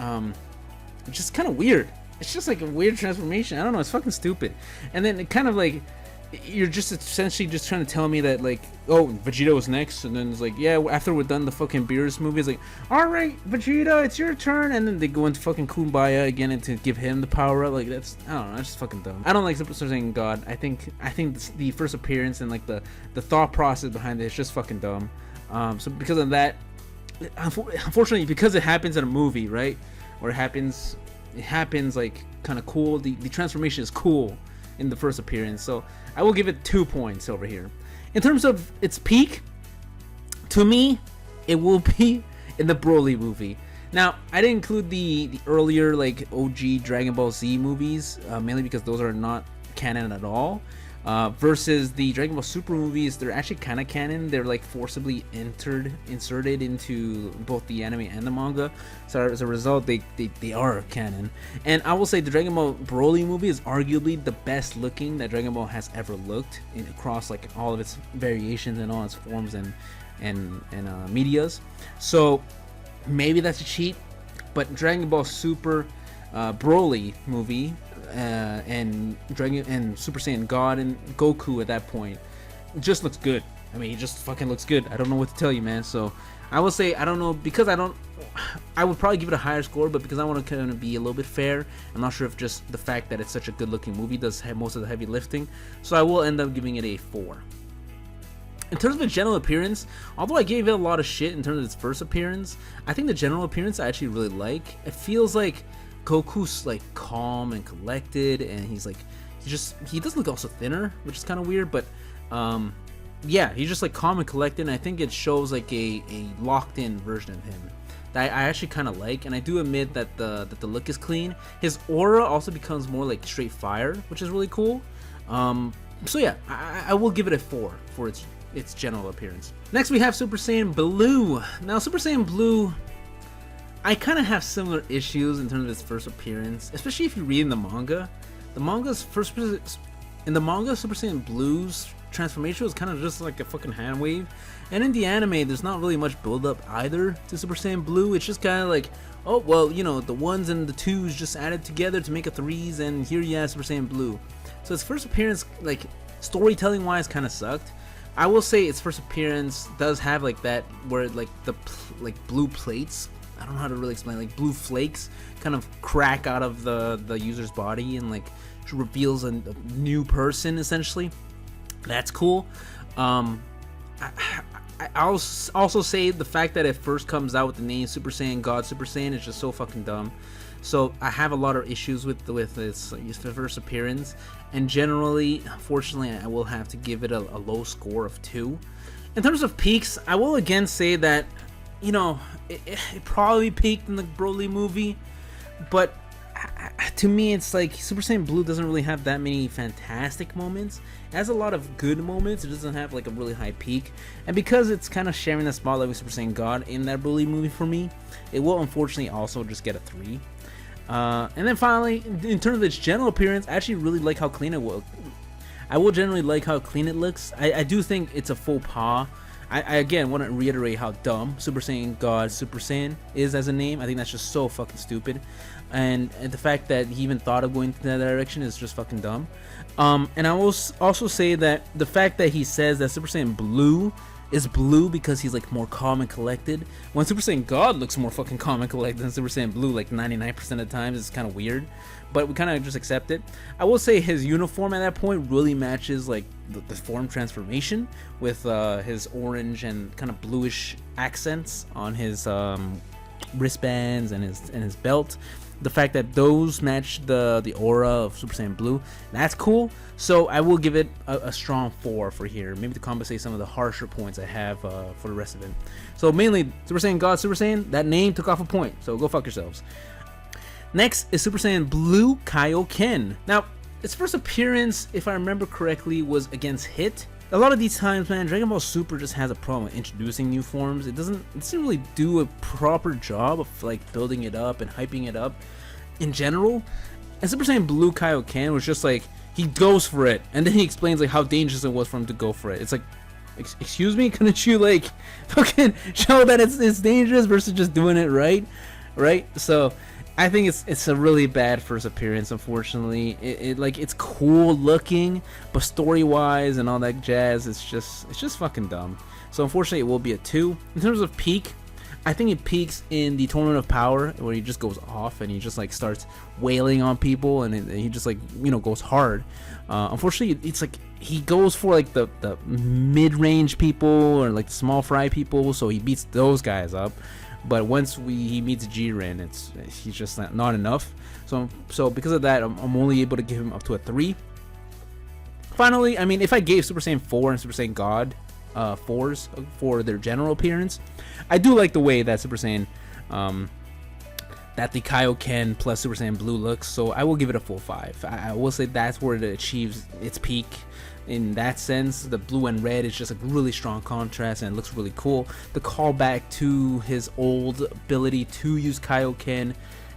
it's just kind of weird. It's just like a weird transformation. I don't know, it's fucking stupid. And then it kind of like, you're just essentially just trying to tell me that, like, oh, Vegeta was next, and then it's like, yeah, after we're done the fucking Beerus movie, it's like, all right, Vegeta, it's your turn, and then they go into fucking Kumbaya again and to give him the power up. Like, that's, I don't know, that's just fucking dumb. I don't like Super Saiyan God. I think the first appearance and like the thought process behind it is just fucking dumb. So because of that, unfortunately, because it happens in a movie, right, or it happens like kind of cool. The transformation is cool in the first appearance, so I will give it 2 points over here. In terms of its peak, to me, it will be in the Broly movie. Now, I didn't include the earlier like OG Dragon Ball Z movies, mainly because those are not canon at all. Versus the Dragon Ball Super movies, they're actually kind of canon. They're like forcibly inserted into both the anime and the manga. So as a result, they are canon. And I will say the Dragon Ball Broly movie is arguably the best looking that Dragon Ball has ever looked across like all of its variations and all its forms and medias. So maybe that's a cheat, but Dragon Ball Super Broly movie and Super Saiyan God and Goku at that point just looks good. I mean, he just fucking looks good. I don't know what to tell you, man. So I will say, I don't know, because I would probably give it a higher score, but because I want to kind of be a little bit fair, I'm not sure if just the fact that it's such a good looking movie does have most of the heavy lifting, so I will end up giving it a 4. In terms of the general appearance, although I gave it a lot of shit in terms of its first appearance, I think the general appearance I actually really like. It feels like Goku's like calm and collected, and he's like, he does look also thinner, which is kind of weird, but yeah, he's just like calm and collected, and I think it shows like a locked in version of him that I actually kind of like. And I do admit that the look is clean. His aura also becomes more like straight fire, which is really cool. So yeah, I will give it a 4 for its general appearance. Next we have Super Saiyan Blue. Now Super Saiyan Blue, I kind of have similar issues in terms of its first appearance, especially if you read in the manga. In the manga, Super Saiyan Blue's transformation was kind of just like a fucking hand wave, and in the anime, there's not really much build up either to Super Saiyan Blue. It's just kind of like, oh well, you know, the 1s and the 2s just added together to make a 3s, and here you have Super Saiyan Blue. So its first appearance, like storytelling wise, kind of sucked. I will say its first appearance does have like that where like the blue plates, I don't know how to really explain, like blue flakes kind of crack out of the user's body and like reveals a new person essentially. That's cool. I'll also say the fact that it first comes out with the name Super Saiyan God Super Saiyan is just so fucking dumb. So I have a lot of issues with its first appearance, and generally, unfortunately, I will have to give it a low score of 2. In terms of peaks, I will again say that, you know, it probably peaked in the Broly movie, but to me, it's like Super Saiyan Blue doesn't really have that many fantastic moments. It has a lot of good moments. It doesn't have like a really high peak, and because it's kind of sharing the spotlight with Super Saiyan God in that Broly movie for me, it will unfortunately also just get a 3. And then finally, in terms of its general appearance, I actually really like how clean it will. I will generally like how clean it looks. I do think it's a faux pas. I again want to reiterate how dumb Super Saiyan God Super Saiyan is as a name. I think that's just so fucking stupid, and the fact that he even thought of going in that direction is just fucking dumb. And I will also say that the fact that he says that Super Saiyan Blue is blue because he's like more calm and collected, when Super Saiyan God looks more fucking calm and collected than Super Saiyan Blue like 99% of the times, it's kind of weird, but we kind of just accept it. I will say his uniform at that point really matches like the form transformation with his orange and kind of bluish accents on his wristbands and his belt. The fact that those match the aura of Super Saiyan Blue, that's cool. So I will give it a strong 4 for here, maybe to compensate some of the harsher points I have for the rest of it. So mainly Super Saiyan God Super Saiyan, that name took off a point, so go fuck yourselves. Next is Super Saiyan Blue Kaioken. Now, its first appearance, if I remember correctly, was against Hit. A lot of these times, man, Dragon Ball Super just has a problem with introducing new forms. It doesn't really do a proper job of like building it up and hyping it up in general. And Super Saiyan Blue Kaioken was just like, he goes for it, and then he explains like how dangerous it was for him to go for it. It's like, excuse me, couldn't you like fucking show that it's dangerous versus just doing it right? So I think it's a really bad first appearance. Unfortunately, it like it's cool looking, but story wise and all that jazz, it's just fucking dumb. So unfortunately, it will be a 2. In terms of peak, I think it peaks in the Tournament of Power, where he just goes off and he just like starts wailing on people, and he just like, you know, goes hard. Unfortunately, it's like he goes for like the mid-range people or like the small fry people, so he beats those guys up. But once he meets Jiren, he's just not enough. So because of that, I'm only able to give him up to a 3. Finally, I mean, if I gave Super Saiyan 4 and Super Saiyan God 4s for their general appearance, I do like the way that Super Saiyan that the Kaioken plus Super Saiyan Blue looks, so I will give it a full 5. I will say that's where it achieves its peak. In that sense, the blue and red is just a really strong contrast and it looks really cool. The callback to his old ability to use Kaioken,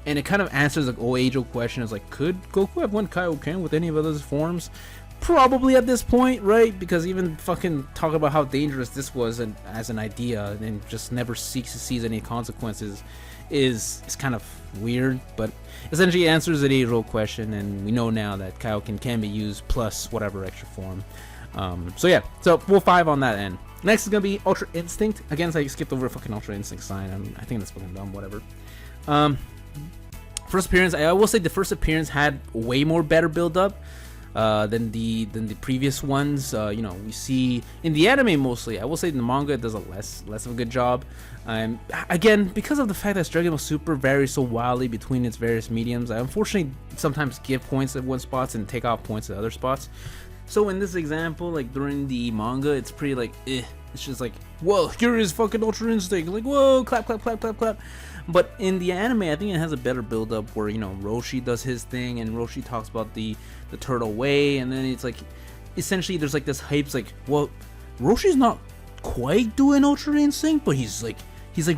and it kind of answers the age-old question: is like, could Goku have won Kaioken with any of those forms? Probably at this point, right? Because even fucking talk about how dangerous this was as an idea, and just never sees any consequences is kind of weird. But essentially, it answers the age-old question, and we know now that Kaioken can be used plus whatever extra form. So yeah, so full 5 on that end. Next is gonna be Ultra Instinct. Again, I skipped over fucking Ultra Instinct sign. I think that's fucking dumb. Whatever. First appearance, I will say the first appearance had way more better build up than the previous ones. You know, we see in the anime mostly. I will say in the manga it does a less of a good job. Again, because of the fact that Dragon Ball Super varies so wildly between its various mediums, I unfortunately sometimes give points at one spots and take off points at other spots. So in this example, like during the manga, it's pretty like it's just like, whoa, here is fucking Ultra Instinct, like, whoa, clap clap clap clap clap. But in the anime, I think it has a better build up where, you know, Roshi does his thing and Roshi talks about the turtle way, and then it's like essentially there's like this hype's like, well, Roshi's not quite doing Ultra Instinct, but he's like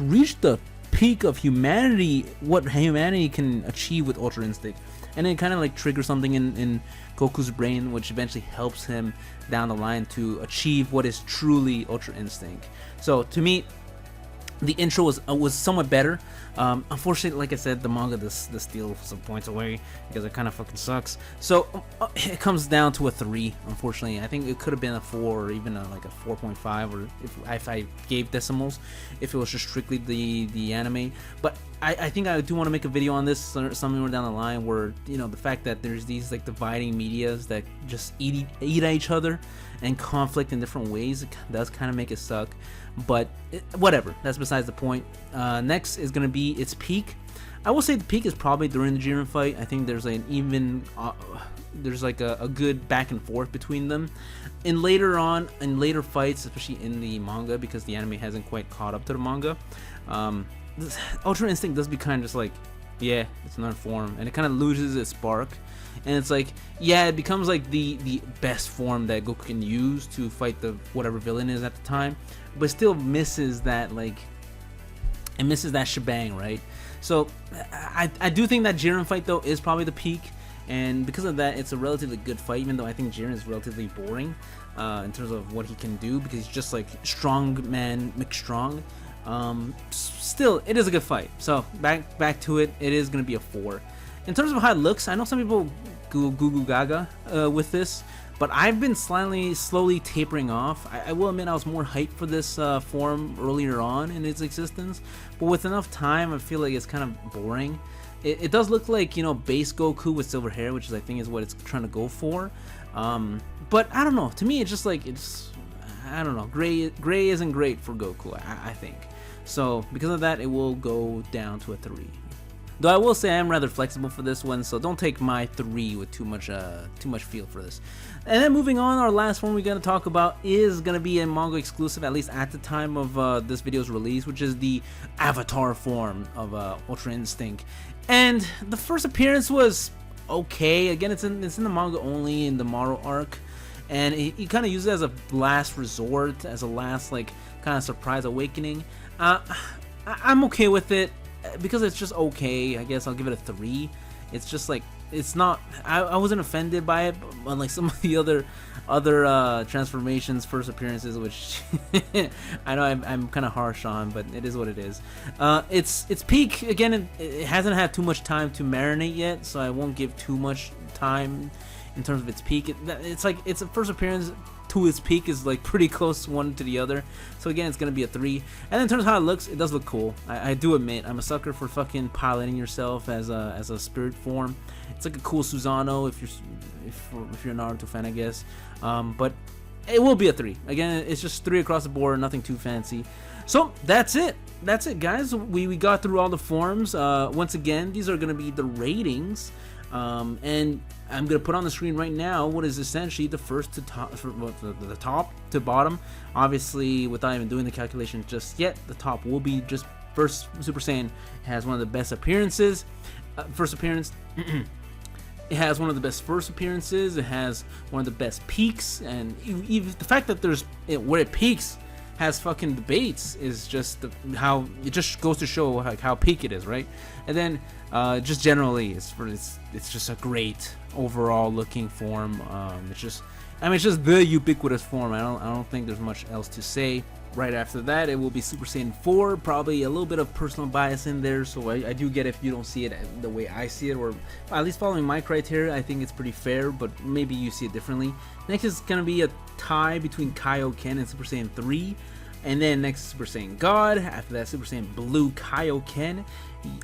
reached the peak of humanity, what humanity can achieve with Ultra Instinct. And it kind of like triggers something in Goku's brain, which eventually helps him down the line to achieve what is truly Ultra Instinct. So to me, the intro was somewhat better. Unfortunately, like I said, the manga does steal some points away because it kind of fucking sucks. So it comes down to a 3. Unfortunately, I think it could have been a 4 or even like a 4.5, or if I gave decimals, if it was just strictly the anime. But I think I do want to make a video on this somewhere down the line, where, you know, the fact that there's these like dividing medias that just eat at each other and conflict in different ways, it does kind of make it suck. But whatever, that's besides the point. Next is going to be its peak. I will say the peak is probably during the Jiren fight. I think there's like an even there's like a good back and forth between them. In later fights, especially in the manga, because the anime hasn't quite caught up to the manga, Ultra Instinct does be kind of just like, yeah, it's another form, and it kind of loses its spark. And it's like, yeah, it becomes like the best form that Goku can use to fight the whatever villain is at the time, but still misses that, like, it misses that shebang, right? So I do think that Jiren fight though is probably the peak, and because of that, it's a relatively good fight, even though I think Jiren is relatively boring in terms of what he can do, because he's just like strong man McStrong. Still, it is a good fight. So back to it. It is gonna be a 4. In terms of how it looks, I know some people go goo goo gaga with this, but I've been slowly tapering off. I will admit I was more hyped for this form earlier on in its existence, but with enough time, I feel like it's kind of boring. It does look like, you know, base Goku with silver hair, which is, I think, is what it's trying to go for. But I don't know. To me, it's just like, I don't know. Gray isn't great for Goku, I think. So because of that, it will go down to a 3. Though I will say I am rather flexible for this one, so don't take my 3 with too much feel for this. And then moving on, our last one we're going to talk about is going to be a manga exclusive, at least at the time of this video's release, which is the Avatar form of Ultra Instinct. And the first appearance was okay. Again, it's in the manga only, in the Maro arc, and he kind of uses it as a last resort, as a last like kind of surprise awakening. I'm okay with it. Because it's just okay, I guess I'll give it a 3. It's just like, it's not. I wasn't offended by it, but unlike some of the other transformations first appearances, which I know I'm kind of harsh on, but it is what it is. It's peak again. It hasn't had too much time to marinate yet, so I won't give too much time in terms of its peak. It's like its first appearance to its peak is like pretty close one to the other. So again, it's gonna be a 3. And then in terms of how it looks, it does look cool. I do admit, I'm a sucker for fucking piloting yourself as a spirit form. It's like a cool Susanoo if you're a Naruto fan, I guess. But it will be a 3. Again, it's just 3 across the board, nothing too fancy. So that's it. That's it, guys. We got through all the forms. Once again, these are gonna be the ratings. And I'm gonna put on the screen right now what is essentially the first to top, the top to bottom. Obviously, without even doing the calculation just yet, the top will be just first Super Saiyan. Has one of the best appearances. First appearance. It has one of the best first appearances. It has one of the best peaks, and even the fact that where it peaks has fucking debates is just how it just goes to show how peak it is, right? And then just generally, it's just a great overall looking form. It's just the ubiquitous form. I don't think there's much else to say. Right after that, it will be Super Saiyan 4. Probably a little bit of personal bias in there, so I do get if you don't see it the way I see it, or at least following my criteria. I think it's pretty fair, but maybe you see it differently. Next is gonna be a tie between Kaioken and Super Saiyan 3. And then next is Super Saiyan God. After that, Super Saiyan Blue Kaioken.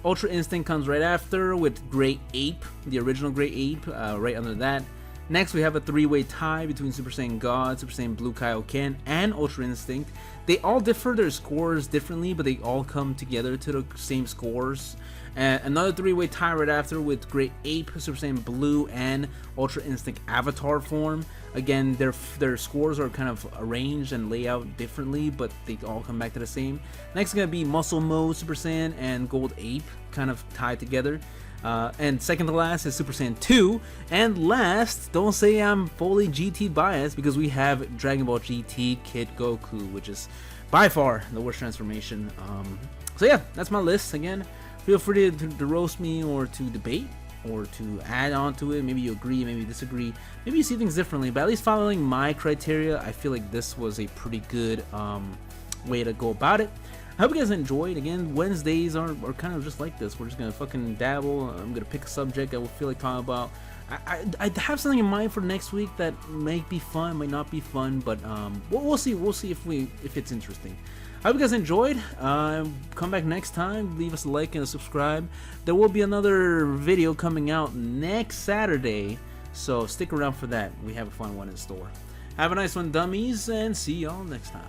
Ultra Instinct comes right after with Great Ape, the original Great Ape, right under that. Next, we have a 3-way tie between Super Saiyan God, Super Saiyan Blue Kaioken, and Ultra Instinct. They all differ their scores differently, but they all come together to the same scores. Another 3-way tie right after with Great Ape, Super Saiyan Blue, and Ultra Instinct Avatar form. Again, their scores are kind of arranged and laid out differently, but they all come back to the same. Next is going to be Muscle Mode Super Saiyan and Gold Ape, kind of tied together. And second to last is Super Saiyan 2. And last, don't say I'm fully GT biased, because we have Dragon Ball GT Kid Goku, which is by far the worst transformation. So yeah, that's my list. Again, feel free to roast me or to debate or to add on to it. Maybe you agree, maybe you disagree, maybe you see things differently, but at least following my criteria, I feel like this was a pretty good way to go about it. I hope you guys enjoyed. Again, Wednesdays are kind of just like this. We're just gonna fucking dabble. I'm gonna pick a subject I will feel like talking about. I have something in mind for next week that might be fun, might not be fun, but we'll see. We'll see if it's interesting. I hope you guys enjoyed. Come back next time. Leave us a like and a subscribe. There will be another video coming out next Saturday, so stick around for that. We have a fun one in store. Have a nice one, dummies, and see y'all next time.